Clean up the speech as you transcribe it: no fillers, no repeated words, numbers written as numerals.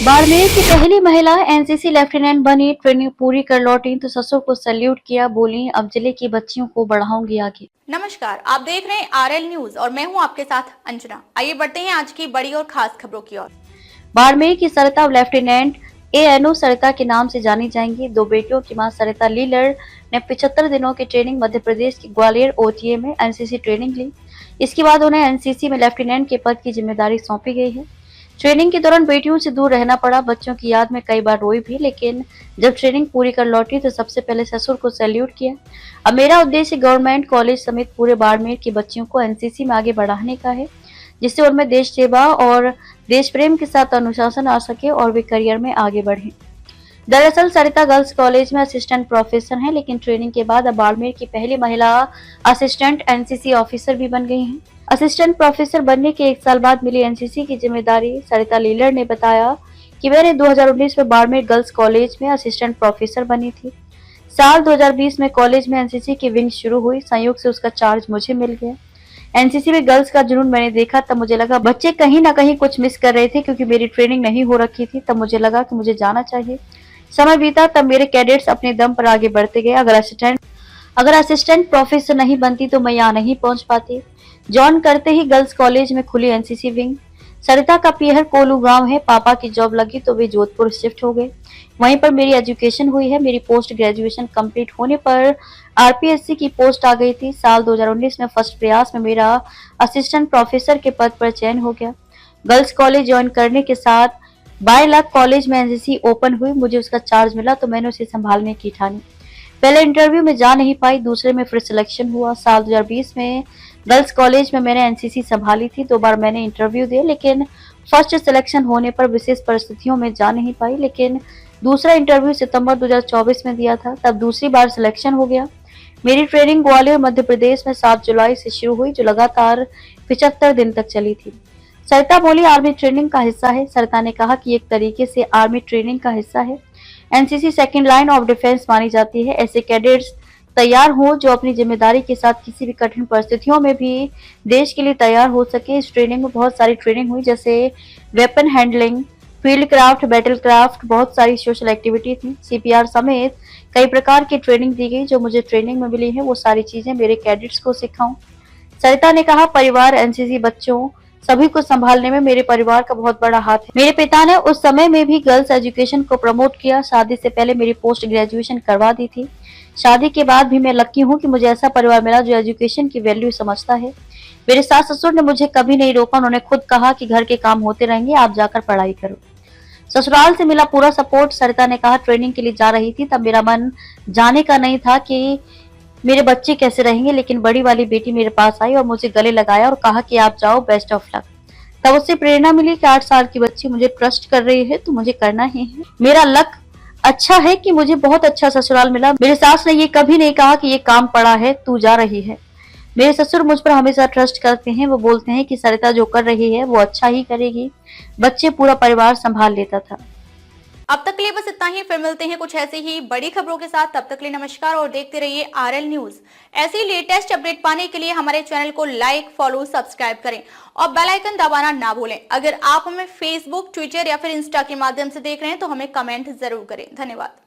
बाड़मेर की पहली महिला एनसीसी लेफ्टिनेंट बनी, ट्रेनिंग पूरी कर लौटी तो ससुर को सैल्यूट किया, बोली अब जिले की बच्चियों को बढ़ाऊंगी आगे। नमस्कार, आप देख रहे हैं आरएल न्यूज और मैं हूं आपके साथ अंजना। आइए बढ़ते हैं आज की बड़ी और खास खबरों की ओर। बाड़मेर की सरिता लेफ्टिनेंट एएनओ सरिता के नाम से जानी जाएंगी। दो बेटियों की मां सरिता लीलर ने 75 दिनों की ट्रेनिंग मध्य प्रदेश के ग्वालियर ओटीए में एनसीसी ट्रेनिंग ली। इसके बाद उन्हें एनसीसी में लेफ्टिनेंट के पद की जिम्मेदारी सौंपी गई है। ट्रेनिंग के दौरान बेटियों से दूर रहना पड़ा, बच्चों की याद में कई बार रोई भी, लेकिन जब ट्रेनिंग पूरी कर लौटी तो सबसे पहले ससुर को सैल्यूट किया। अब मेरा उद्देश्य गवर्नमेंट कॉलेज समेत पूरे बाड़मेर की बच्चियों को एनसीसी में आगे बढ़ाने का है, जिससे उनमें देश सेवा और देश प्रेम के साथ अनुशासन आ सके और वे करियर में आगे बढ़े। दरअसल सरिता गर्ल्स कॉलेज में असिस्टेंट प्रोफेसर हैं, लेकिन ट्रेनिंग के बाद अब बाड़मेर की पहली महिला असिस्टेंट एनसीसी ऑफिसर भी बन गई हैं। असिस्टेंट प्रोफेसर बनने के 1 साल बाद मिली एनसीसी की जिम्मेदारी। सरिता लीलर ने बताया कि मैंने 2019 में बाड़मेर गर्ल्स कॉलेज में असिस्टेंट प्रोफेसर बनी थी। साल 2020 में कॉलेज में एनसीसी की विंग शुरू हुई, संयोग से उसका चार्ज मुझे मिल गया। एनसीसी में गर्ल्स का जुनून मैंने देखा, तब मुझे लगा बच्चे कहीं ना कहीं कुछ मिस कर रहे थे, क्योंकि मेरी ट्रेनिंग नहीं हो रखी थी। तब मुझे लगा कि मुझे जाना चाहिए। समय बीता, तब मेरे कैडेट्स अपने दम पर आगे बढ़ते गए। अगर असिस्टेंट प्रोफेसर नहीं बनती तो मैं यहाँ नहीं पहुंच पाती। जॉइन करते ही गर्ल्स कॉलेज में खुली एनसीसी विंग। सरिता का पीहर कोलू गांव है। पापा की जॉब लगी तो वे जोधपुर शिफ्ट हो गए। वहीं पर मेरी एजुकेशन हुई है। मेरी पोस्ट ग्रेजुएशन कंप्लीट होने पर आरपीएससी की पोस्ट आ गई थी। साल 2019 में फर्स्ट प्रयास में मेरा असिस्टेंट प्रोफेसर के पद पर चयन हो गया। गर्ल्स कॉलेज ज्वाइन करने के साथ 22 लाख कॉलेज में एनसीसी ओपन हुई। मुझे उसका चार्ज मिला तो मैंने उसे संभालने की ठानी। पहले इंटरव्यू में जा नहीं पाई, दूसरे में फिर सिलेक्शन हुआ। साल 2020 में गर्ल्स कॉलेज में मैंने एनसीसी संभाली थी। 2 बार मैंने इंटरव्यू दिए, लेकिन फर्स्ट सिलेक्शन होने पर विशेष परिस्थितियों में जा नहीं पाई। लेकिन दूसरा इंटरव्यू सितंबर 2024 में दिया था, तब दूसरी बार सिलेक्शन हो गया। मेरी ट्रेनिंग ग्वालियर मध्य प्रदेश में 7 जुलाई से शुरू हुई, जो लगातार 75 दिन तक चली थी। सरिता बोली आर्मी ट्रेनिंग का हिस्सा है। सरिता ने कहा कि एक तरीके से आर्मी ट्रेनिंग का हिस्सा है। NCC second line of defence मानी जाती है। ऐसे कैडेट्स तैयार हो जो अपनी जिम्मेदारी के साथ किसी भी कठिन परिस्थितियों में भी देश के लिए तैयार हो सके। इस ट्रेनिंग में बहुत सारी ट्रेनिंग हुई, जैसे weapon handling, field craft, battle craft, बहुत सारी सोशल एक्टिविटी थी। सीपीआर समेत कई प्रकार की ट्रेनिंग दी गई। जो मुझे ट्रेनिंग में मिली है वो सारी चीजें मेरे कैडेट्स को सिखाऊं। सरिता ने कहा परिवार, एनसीसी बच्चों सभी को संभालने में मेरे परिवार का बहुत बड़ा हाथ है। मेरे पिता ने उस समय में भी गर्ल्स एजुकेशन को प्रमोट किया। शादी से पहले मेरी पोस्ट ग्रेजुएशन करवा दी थी। शादी के बाद भी मैं लकी हूँ कि मुझे ऐसा परिवार मिला जो एजुकेशन की वैल्यू समझता है। मेरे सास ससुर ने मुझे कभी नहीं रोका। उन्होंने खुद कहा कि घर के काम होते रहेंगे, आप जाकर पढ़ाई करो। ससुराल से मिला पूरा सपोर्ट। सरिता ने कहा ट्रेनिंग के लिए जा रही थी, तब मेरा मन जाने का नहीं था कि मेरे बच्चे कैसे रहेंगे, लेकिन बड़ी वाली बेटी मेरे पास आई और मुझे गले लगाया और कहा कि आप जाओ, बेस्ट ऑफ लक। तब उससे प्रेरणा मिली कि 8 साल की बच्ची मुझे ट्रस्ट कर रही है तो मुझे करना ही है। मेरा लक अच्छा है कि मुझे बहुत अच्छा ससुराल मिला। मेरे सास ने ये कभी नहीं कहा कि ये काम पड़ा है, तू जा रही है। मेरे ससुर मुझ पर हमेशा ट्रस्ट करते हैं। वो बोलते हैं कि सरिता जो कर रही है वो अच्छा ही करेगी। बच्चे पूरा परिवार संभाल लेता था। अब तक के लिए बस इतना ही। फिर मिलते हैं कुछ ऐसी ही बड़ी खबरों के साथ। तब तक के लिए नमस्कार और देखते रहिए आरएल न्यूज। ऐसी ही लेटेस्ट अपडेट पाने के लिए हमारे चैनल को लाइक, फॉलो, सब्सक्राइब करें और बेल आइकन दबाना ना भूलें। अगर आप हमें फेसबुक, ट्विटर या फिर इंस्टा के माध्यम से देख रहे हैं तो हमें कमेंट जरूर करें। धन्यवाद।